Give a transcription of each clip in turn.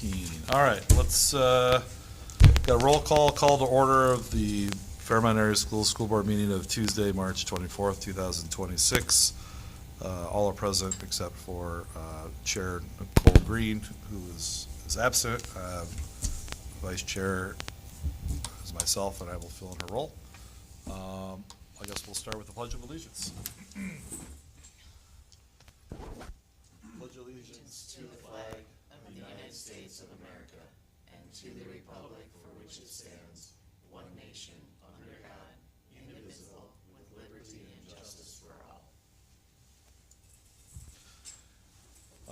19. All right, let's got a roll call to order of the Fairmont Area School Board meeting of Tuesday, March 24th, 2026. All are present except for Chair Nicole Green, who is absent. Vice Chair is myself, and I will fill in her role. I guess we'll start with the Pledge of Allegiance. Pledge allegiance to the flag of the United States of America and to the republic for which it stands, one nation, under God, indivisible, with liberty and justice for all.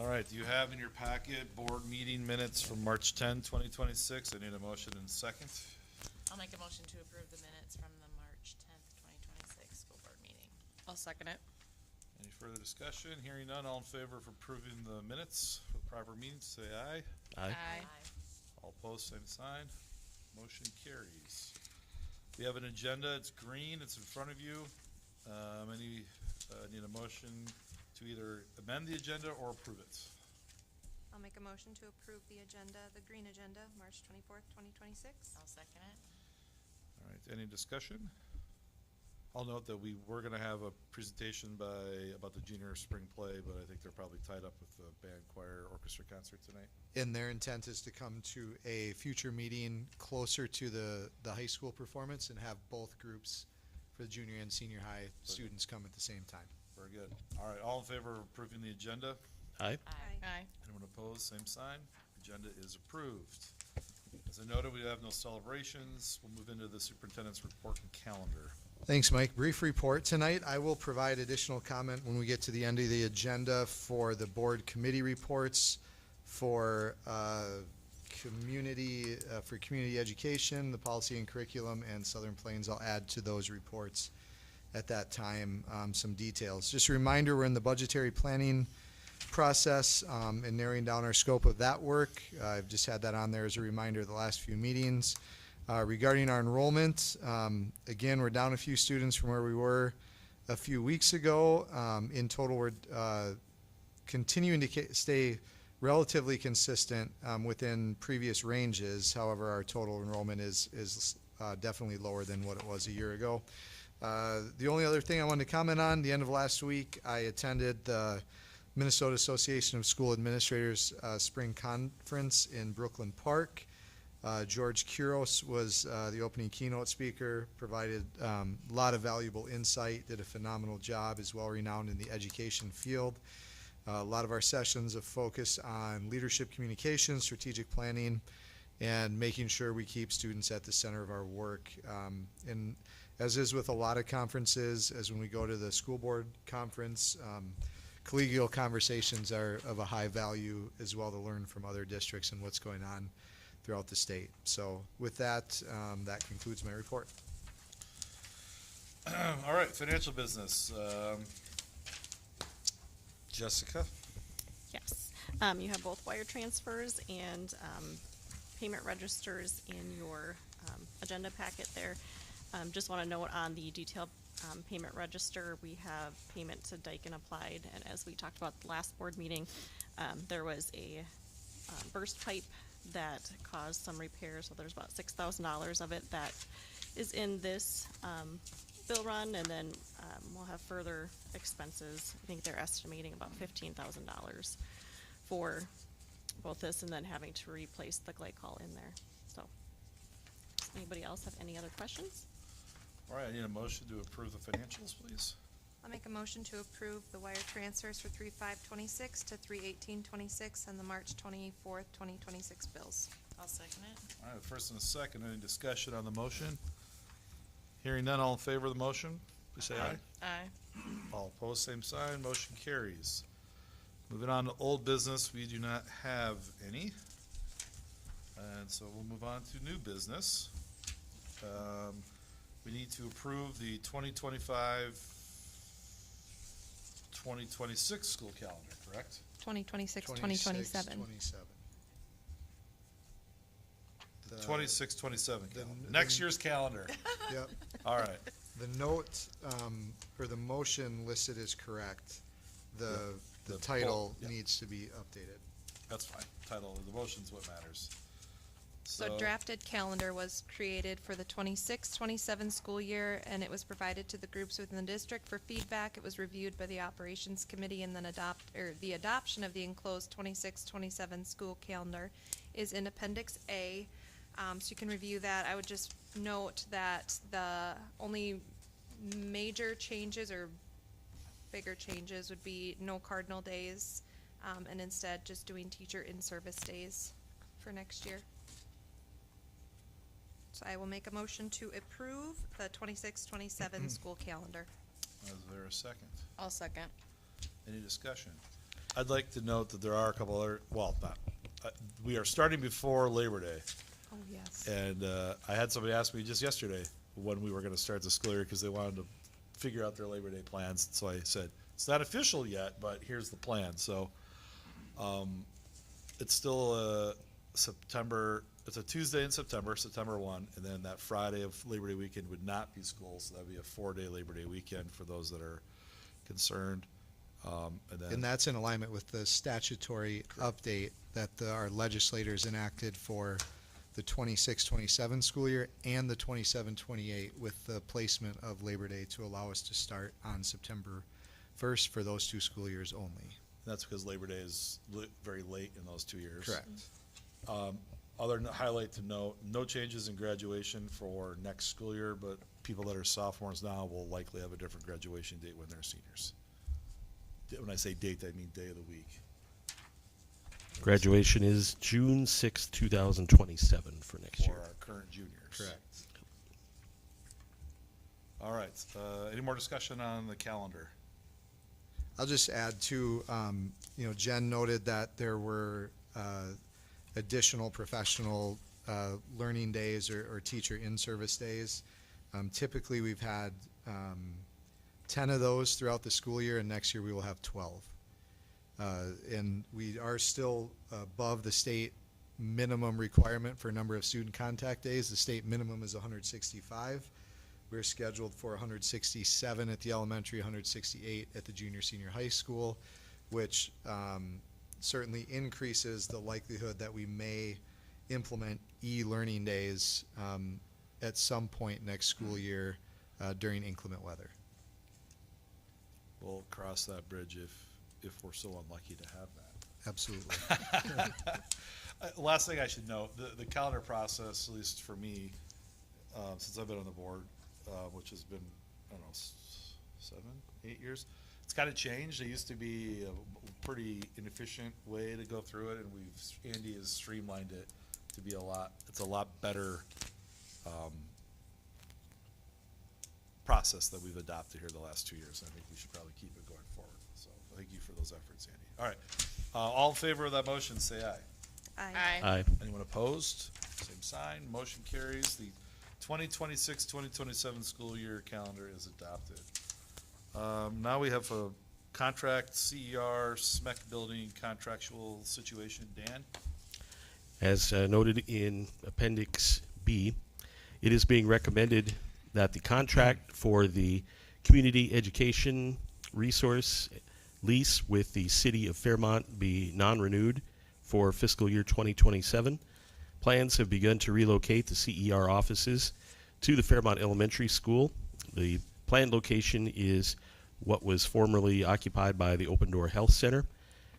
All right, do you have in your packet board meeting minutes from March 10, 2026? I need a motion and second. I'll make a motion to approve the minutes from the March 10th, 2026 school board meeting. I'll second it. Any further discussion? Hearing none, all in favor of approving the minutes for the proper meetings, say aye. Aye. All opposed, same sign. Motion carries. We have an agenda. It's green. It's in front of you. Need a motion to either amend the agenda or approve it. I'll make a motion to approve the agenda, the green agenda, March 24th, 2026. I'll second it. All right, any discussion? I'll note that we were going to have a presentation about the junior spring play, but I think they're probably tied up with the band, choir, orchestra concert tonight. And their intent is to come to a future meeting closer to the high school performance and have both groups for the junior and senior high students come at the same time. Very good. All right, all in favor of approving the agenda? Aye. Aye. Anyone opposed? Same sign. Agenda is approved. As I noted, we have no celebrations. We'll move into the superintendent's report and calendar. Thanks, Mike. Brief report tonight. I will provide additional comment when we get to the end of the agenda for the board committee reports for community education, the policy and curriculum, and Southern Plains. I'll add to those reports at that time some details. Just a reminder, we're in the budgetary planning process and narrowing down our scope of that work. I've just had that on there as a reminder of the last few meetings. Regarding our enrollment, again, we're down a few students from where we were a few weeks ago. In total, we're continuing to stay relatively consistent within previous ranges. However, our total enrollment is definitely lower than what it was a year ago. The only other thing I wanted to comment on, the end of last week, I attended the Minnesota Association of School Administrators Spring Conference in Brooklyn Park. George Kuros was the opening keynote speaker, provided a lot of valuable insight, did a phenomenal job, is well renowned in the education field. A lot of our sessions have focused on leadership communication, strategic planning, and making sure we keep students at the center of our work. And as is with a lot of conferences, as when we go to the school board conference, collegial conversations are of a high value as well to learn from other districts and what's going on throughout the state. So with that, that concludes my report. All right, financial business. Jessica? Yes. You have both wire transfers and payment registers in your agenda packet there. Just want to note on the detailed payment register, we have payment to Dike and Applied, and as we talked about the last board meeting, there was a burst pipe that caused some repairs, so there's about $6,000 of it that is in this bill run, and then we'll have further expenses. I think they're estimating about $15,000 for both this and then having to replace the glycol in there. So, does anybody else have any other questions? All right, I need a motion to approve the financials, please. I'll make a motion to approve the wire transfers for 3/5/26 to 3/18/26 and the March 24th, 2026 bills. I'll second it. All right, first and a second, any discussion on the motion? Hearing none, all in favor of the motion, please say aye. Aye. All opposed, same sign, motion carries. Moving on to old business, we do not have any. And so we'll move on to new business. We need to approve the 2025-2026 school calendar, correct? 2026, 2027. 26-27 calendar. Next year's calendar. Yep. All right. The note or the motion listed is correct. The title yeah. needs to be updated. That's fine. Title of the motion's what matters. So drafted calendar was created for the 26-27 school year, and it was provided to the groups within the district for feedback. It was reviewed by the operations committee, and then the adoption of the enclosed 26-27 school calendar is in Appendix A. So you can review that. I would just note that the only major changes or bigger changes would be no cardinal days, and instead just doing teacher in-service days for next year. So I will make a motion to approve the 26-27 school calendar. Is there a second? I'll second. Any discussion? I'd like to note that there are a couple other, well, not, we are starting before Labor Day. Oh, yes. And I had somebody ask me just yesterday when we were going to start the school year because they wanted to figure out their Labor Day plans. So I said, it's not official yet, but here's the plan. So it's still September, it's a Tuesday in September, September 1, and then that Friday of Labor Day weekend would not be school, so that would be a 4-day Labor Day weekend for those that are concerned. And that's in alignment with the statutory update that our legislators enacted for the 26-27 school year and the 27-28 with the placement of Labor Day to allow us to start on September 1st for those 2 school years only. That's because Labor Day is very late in those 2 years. Correct. Other highlight to note, no changes in graduation for next school year, but people that are sophomores now will likely have a different graduation date when they're seniors. When I say date, I mean day of the week. Graduation is June 6, 2027 for next For year. our current juniors. Correct. All right, any more discussion on the calendar? I'll just add too, Jen noted that there were additional professional learning days or teacher in-service days. Typically, we've had 10 of those throughout the school year, and next year we will have 12. And we are still above the state minimum requirement for number of student contact days. The state minimum is 165. We're scheduled for 167 at the elementary, 168 at the junior, senior high school, which certainly increases the likelihood that we may implement e-learning days at some point next school year during inclement weather. We'll cross that bridge if we're so unlucky to have that. Absolutely. Last thing I should note, the calendar process, at least for me, since I've been on the board, which has been, I don't know, 7, 8 years, it's kind of changed. It used to be a pretty inefficient way to go through it, and Andy has streamlined it to be it's a lot better process that we've adopted here the last 2 years. I think we should probably keep it going forward. So thank you for those efforts, Andy. All right, all in favor of that motion, say aye. Aye. Aye. Anyone opposed? Same sign. Motion carries. The 2026-2027 school year calendar is adopted. Now we have a contract, CER, SMEC building contractual situation. Dan? As noted in Appendix B, it is being recommended that the contract for the community education resource lease with the city of Fairmont be non-renewed for fiscal year 2027. Plans have begun to relocate the CER offices to the Fairmont Elementary School. The planned location is what was formerly occupied by the Open Door Health Center.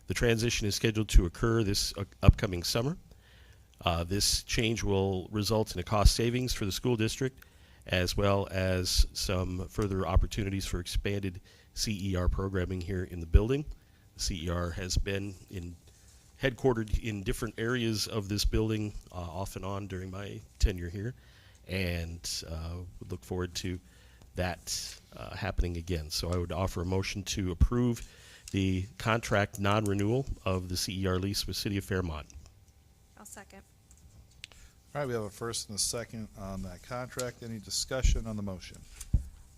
The transition is scheduled to occur this upcoming summer. This change will result in a cost savings for the school district, as well as some further opportunities for expanded CER programming here in the building. CER has been headquartered in different areas of this building off and on during my tenure here, and would look forward to that happening again. So I would offer a motion to approve the contract non-renewal of the CER lease with City of Fairmont. I'll second. All right, we have a first and a second on that contract. Any discussion on the motion?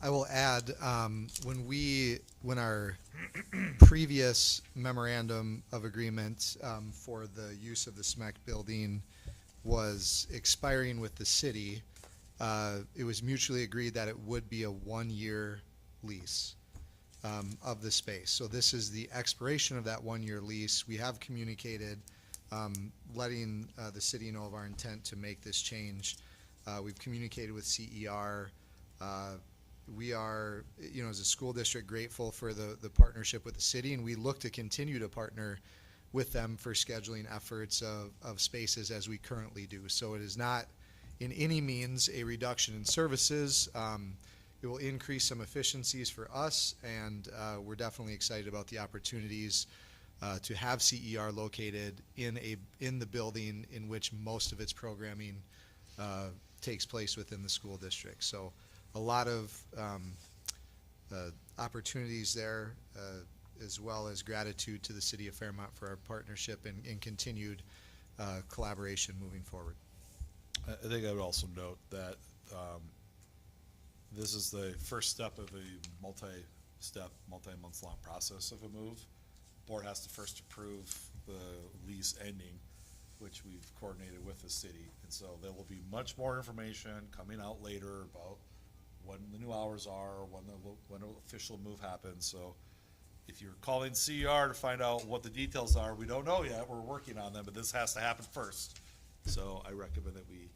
I will add, when our previous memorandum of agreement for the use of the SMEC building was expiring with the city, it was mutually agreed that it would be a 1-year lease of the space. So this is the expiration of that 1-year lease. We have communicated letting the city know of our intent to make this change. We've communicated with CER. We are, as a school district, grateful for the partnership with the city, and we look to continue to partner with them for scheduling efforts of spaces as we currently do. So it is not in any means a reduction in services. It will increase some efficiencies for us, and we're definitely excited about the opportunities to have CER located in the building in which most of its programming takes place within the school district. So a lot of opportunities there, as well as gratitude to the city of Fairmont for our partnership and continued collaboration moving forward. I think I would also note that this is the first step of a multi-step, multi-month-long process of a move. Board has to first approve the lease ending, which we've coordinated with the city. And so there will be much more information coming out later about when the new hours are, when the official move happens. So if you're calling CER to find out what the details are, we don't know yet. We're working on them, but this has to happen first. So I recommend that we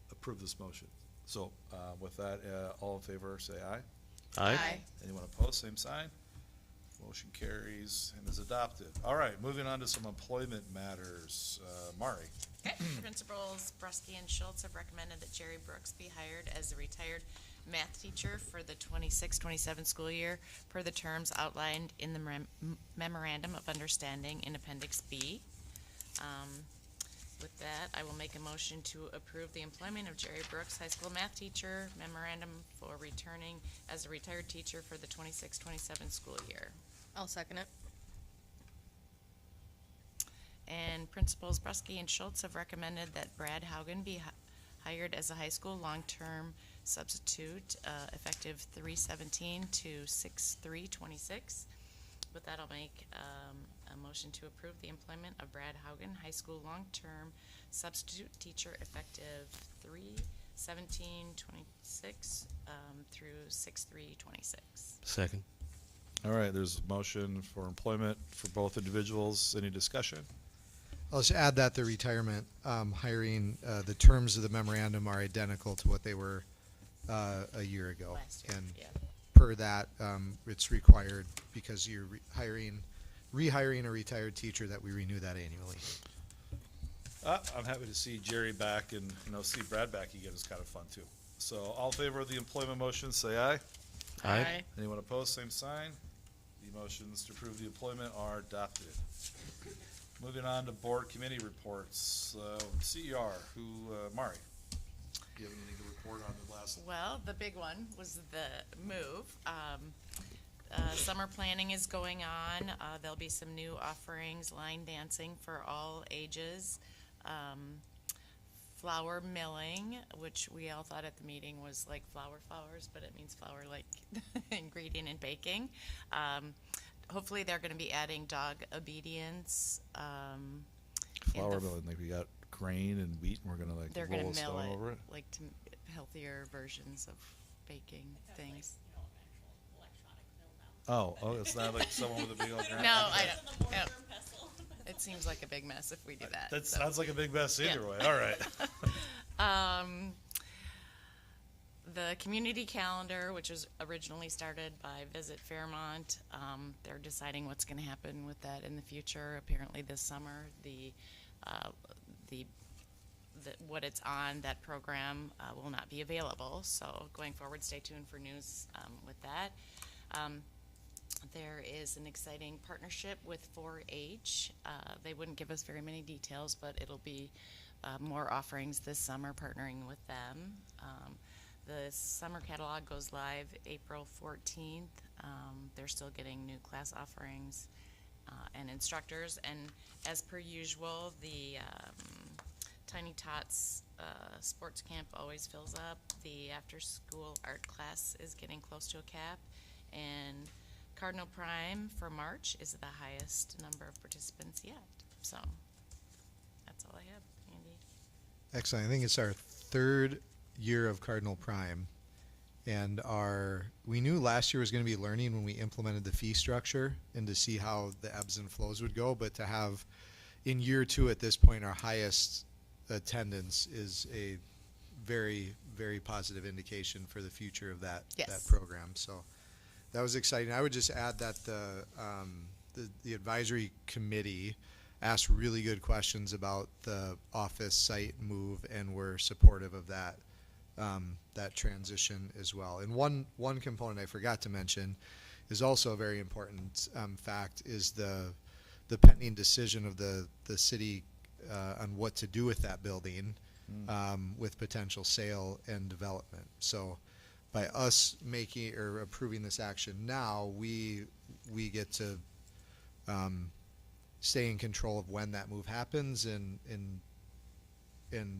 approve this motion. So with that, all in favor, say aye. Aye. Anyone opposed, same sign. Motion carries and is adopted. All right, moving on to some employment matters. Mari. Okay, Principals Brusky and Schultz have recommended that Jerry Brooks be hired as the retired math teacher for the 26-27 school year per the terms outlined in the Memorandum of Understanding in Appendix B. With that, I will make a motion to approve the employment of Jerry Brooks, high school math teacher, memorandum for returning as a retired teacher for the 26-27 school year. I'll second it. And Principals Brusky and Schultz have recommended that Brad Haugen be hired as a high school long-term substitute, effective 3/17 to 6/3/26. With that, I'll make a motion to approve the employment of Brad Haugen, high school long-term substitute teacher, effective 3/17/26 through 6/3/26. Second. All right, there's a motion for employment for both individuals. Any discussion? I'll just add that the retirement hiring, the terms of the memorandum are identical to what they were a year ago. Last year, And yeah. per that, it's required because you're rehiring a retired teacher that we renew that annually. I'm happy to see Jerry back, and see Brad back again is kind of fun too. So all in favor of the employment motion, say aye. Aye. Anyone opposed, same sign. The motions to approve the employment are adopted. Moving on to board committee reports. CER, Mari, do you have anything to report on the last? Well, the big one was the move. Summer planning is going on. There'll be some new offerings, line dancing for all ages, flour milling, which we all thought at the meeting was like flowers, but it means flour like ingredient in baking. Hopefully they're going to be adding dog obedience. Flour milling, like we got grain and wheat, and we're gonna They're roll going a to mill stone it, over it. like to healthier versions of baking things. Oh, it's not like someone with a big old grind. No, I don't. No. It seems like a big mess if we do that. That so. sounds like a big mess either Yeah. way. All right. The community calendar, which was originally started by Visit Fairmont, they're deciding what's going to happen with that in the future. Apparently, this summer, what it's on, that program will not be available. So, going forward, stay tuned for news with that. There is an exciting partnership with 4-H. They wouldn't give us very many details, but it'll be more offerings this summer partnering with them. The summer catalog goes live April 14th. They're still getting new class offerings and instructors. And as per usual, the Tiny Tots sports camp always fills up. The after-school art class is getting close to a cap. And Cardinal Prime for March is the highest number of participants yet. So that's all I have, Andy. Excellent. I think it's our third year of Cardinal Prime, and we knew last year was going to be learning when we implemented the fee structure and to see how the ebbs and flows would go, but to have in year two at this point, our highest attendance is a very, very positive indication for the future of that program. So that was exciting. I would just add that the advisory committee asked really good questions about the office site move, and were supportive of that that transition as well. And one component I forgot to mention is also a very important fact is the pending decision of the city on what to do with that building with potential sale and development. So by us making or approving this action now, we get to stay in control of when that move happens and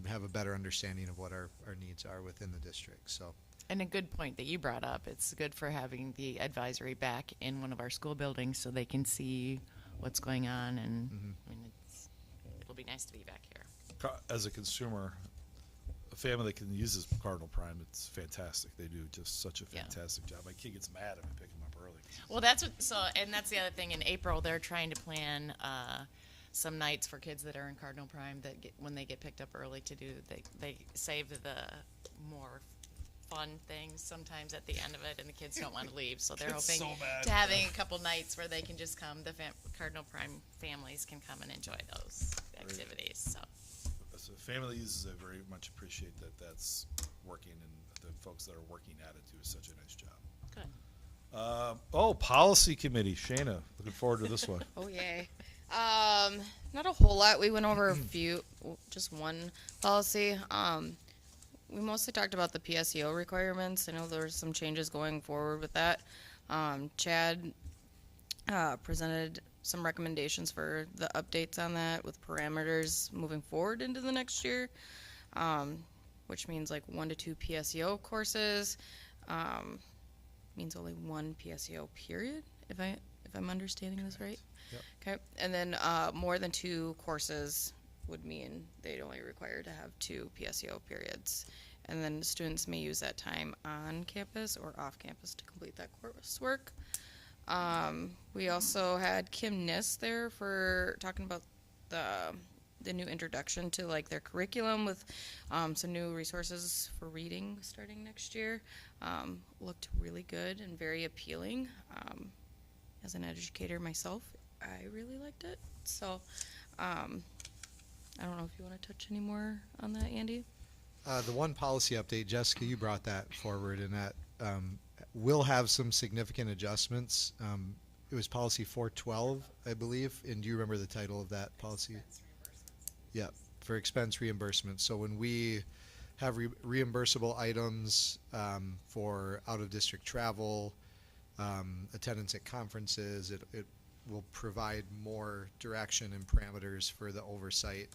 have a better understanding of what our needs are within the district. So. And a good point that you brought up. It's good for having the advisory back in one of our school buildings so they can see what's going on, and I mean, it'll be nice to be back here. As a consumer, a family that can use this Cardinal Prime, it's fantastic. They do just such a fantastic job. My kid gets mad if I pick him up early. Well, that's the other thing. In April, they're trying to plan some nights for kids that are in Cardinal Prime that when they get picked up early to do, they save the more fun things sometimes at the end of it, and the kids don't want to leave, so they're hoping to having a couple nights where they can just come. The Cardinal Prime families can come and enjoy those activities. So as a family that uses it, I very much appreciate that that's working, and the folks that are working at it do such a nice job. good. Policy committee. Shayna, looking forward to this one. Oh, yay. Not a whole lot. We went over just one policy. We mostly talked about the PSEO requirements. I know there were some changes going forward with that. Chad presented some recommendations for the updates on that with parameters moving forward into the next year, which means like 1 to 2 PSEO courses, means only 1 PSEO period, if I'm understanding this right. Yep. Okay, and then more than 2 courses would mean they'd only require to have 2 PSEO periods. And then students may use that time on campus or off campus to complete that coursework. We also had Kim Niss there for talking about the new introduction to like their curriculum with some new resources for reading starting next year. Looked really good and very appealing. As an educator myself, I really liked it. So I don't know if you want to touch any more on that, Andy. The one policy update, Jessica, you brought that forward, and that will have some significant adjustments. It was policy 412, I believe. And do you remember the title of that policy? Yeah, for expense reimbursement. So when we have reimbursable items for out-of-district travel, attendance at conferences, it will provide more direction and parameters for the oversight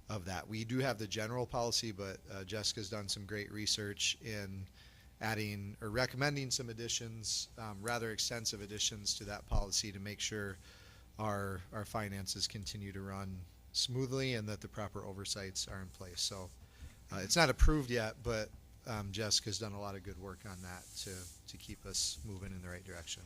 of that. We do have the general policy, but Jessica's done some great research in adding or recommending some additions, rather extensive additions to that policy to make sure our finances continue to run smoothly and that the proper oversights are in place. So it's not approved yet, but Jessica's done a lot of good work on that to keep us moving in the right direction.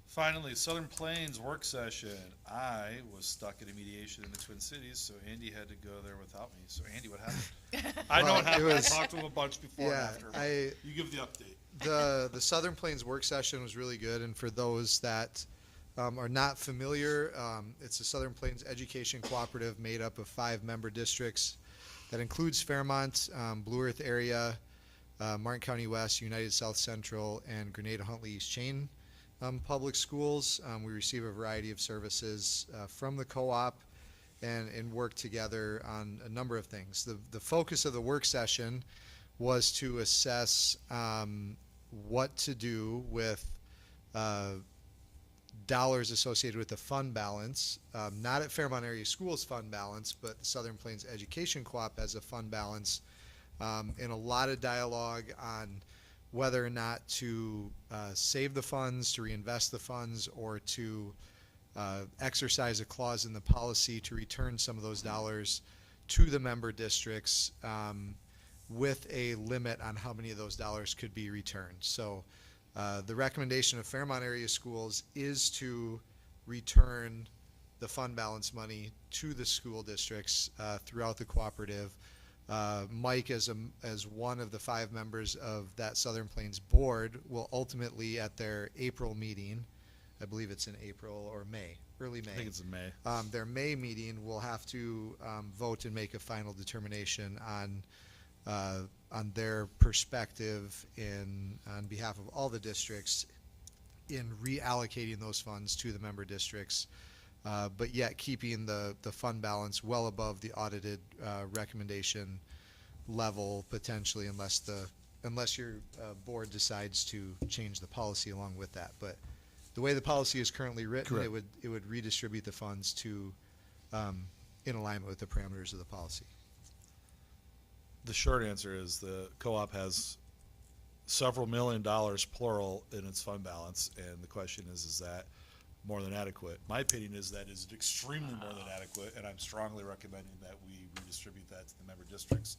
Finally, Southern Plains work session. I was stuck at a mediation in the Twin Cities, so Andy had to go there without me. So Andy, what happened? I know what happened. I talked to him a bunch before and after. You give the update. The Southern Plains work session was really good, and for those that are not familiar, it's a Southern Plains Education Cooperative made up of 5 member districts. That includes Fairmont, Blue Earth area, Martin County West, United South Central, and Grenada Huntley East Chain public schools. We receive a variety of services from the co-op and work together on a number of things. The focus of the work session was to assess what to do with dollars associated with the fund balance, not at Fairmont Area Schools fund balance, but the Southern Plains Education Co-op has a fund balance, and a lot of dialogue on whether or not to save the funds, to reinvest the funds, or to exercise a clause in the policy to return some of those dollars to the member districts with a limit on how many of those dollars could be returned. So the recommendation of Fairmont Area Schools is to return the fund balance money to the school districts throughout the cooperative. Mike, as one of the 5 members of that Southern Plains board, will ultimately at their April meeting, I believe it's in April or May, early May. I think it's in May. Their May meeting will have to vote and make a final determination on their perspective on behalf of all the districts in reallocating those funds to the member districts, but yet keeping the fund balance well above the audited recommendation level potentially, unless your board decides to change the policy along with that. But the way the policy is currently written, Correct. it would redistribute the funds to in alignment with the parameters of the policy. The short answer is the co-op has several $1 million plural in its fund balance, and the question is that more than adequate? My opinion is that is extremely more than adequate, and I'm strongly recommending that we redistribute that to the member districts.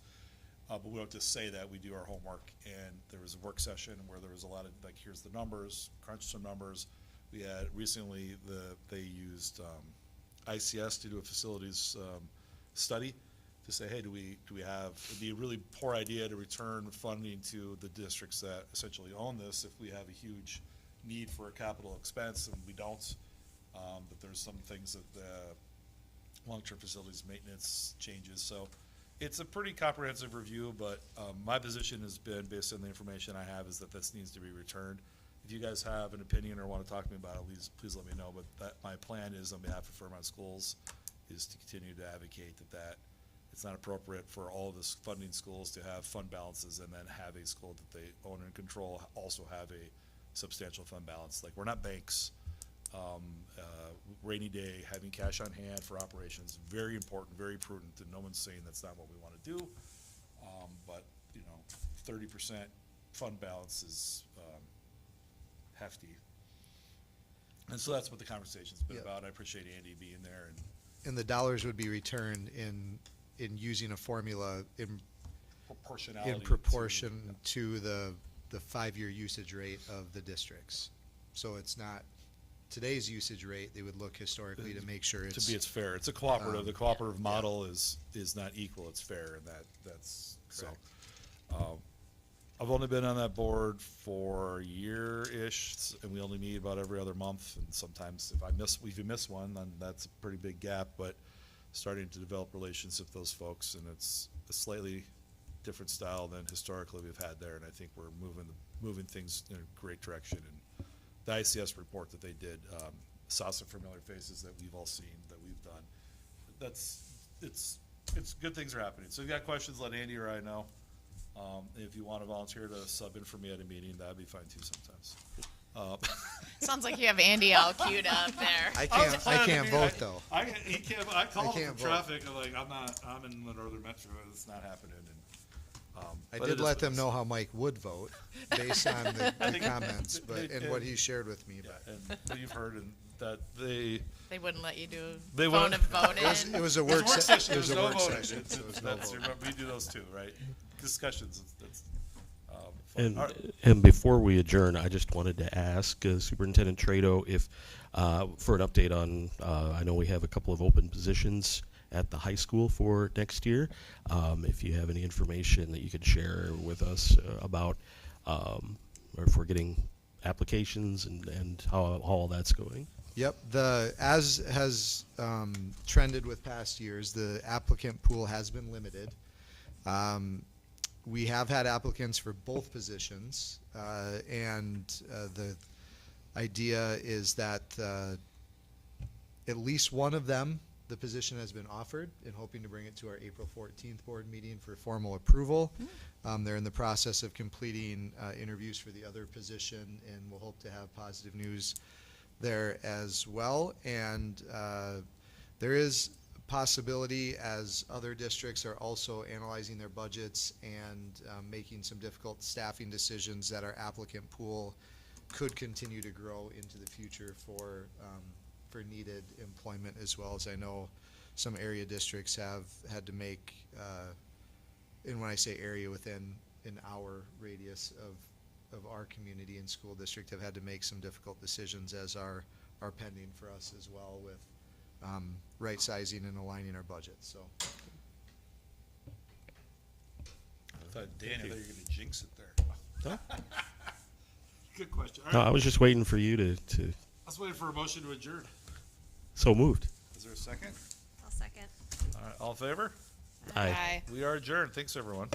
But we don't just say that, we do our homework, and there was a work session where there was a lot of, like, here's the numbers, crunch some numbers. We had recently, they used ICS to do a facilities study to say, hey, do we have, it'd be a really poor idea to return funding to the districts that essentially own this if we have a huge need for a capital expense, and we don't. But there's some things that the long-term facilities maintenance changes. So it's a pretty comprehensive review, but my position has been, based on the information I have, is that this needs to be returned. If you guys have an opinion or want to talk to me about it, please let me know. But my plan is, on behalf of Fairmont Schools, is to continue to advocate that it's not appropriate for all of the funding schools to have fund balances and then have a school that they own and control also have a substantial fund balance. Like, we're not banks. Rainy day, having cash on hand for operations, very important, very prudent, and no one's saying that's not what we want to do. But, 30% fund balance is hefty. And so that's what the conversation's been Yep. about. I appreciate Andy being there. And the dollars would be returned in using a formula in Proportionality. proportion to the 5-year usage rate of the districts. So it's not today's usage rate. They would look historically to make sure It's fair. It's a cooperative. The cooperative model is not equal. It's fair, and that's Correct. so. I've only been on that board for a year-ish, and we only meet about every other month. And sometimes if you miss one, then that's a pretty big gap. But starting to develop relationships with those folks, and it's a slightly different style than historically we've had there. And I think we're moving things in a great direction. And the ICS report that they did saw some familiar faces that we've all seen, that we've done. It's good things are happening. So if you got questions, let Andy or I know. If you want to volunteer to sub in for me at a meeting, that'd be fine too sometimes. Sounds like you have Andy all queued up there. I can't vote though. I called can't him vote. traffic. I'm like, I'm in the northern metro. It's not happening. And, I but did it is let what them it know is. how Mike would vote based on the think comments, they- and what he shared with me. Yeah, But and what you've heard, and that they They wouldn't let you do They phone wouldn't- and vote it was a It was work a work session. session. It was a There's no work voting. session. So it was no That's, vote. we do those too, right? Discussions. That's fun. All right. And before we adjourn, I just wanted to ask Superintendent Trado if, for an update on, I know we have a couple of open positions at the high school for next year. If you have any information that you could share with us about, or if we're getting applications and how all that's going. Yep. As has trended with past years, the applicant pool has been limited. We have had applicants for both positions, and the idea is that at least one of them, the position has been offered, and hoping to bring it to our April 14th board meeting for formal approval. They're in the process of completing interviews for the other position, and we'll hope to have positive news there as well. And there is possibility, as other districts are also analyzing their budgets and making some difficult staffing decisions, that our applicant pool could continue to grow into the future for needed employment, as well as I know some area districts have had to make, and when I say area, within an hour radius of our community and school district, have had to make some difficult decisions as our are pending for us as well with right sizing and aligning our budget, so. I thought, Danny, I thought you were gonna jinx it there. No? Good question. All No, right, I was just waiting for you to I was waiting for a motion to adjourn. so moved. Is there a second? I'll second. All right, all in favor? Aye. We are adjourned. Thanks, everyone.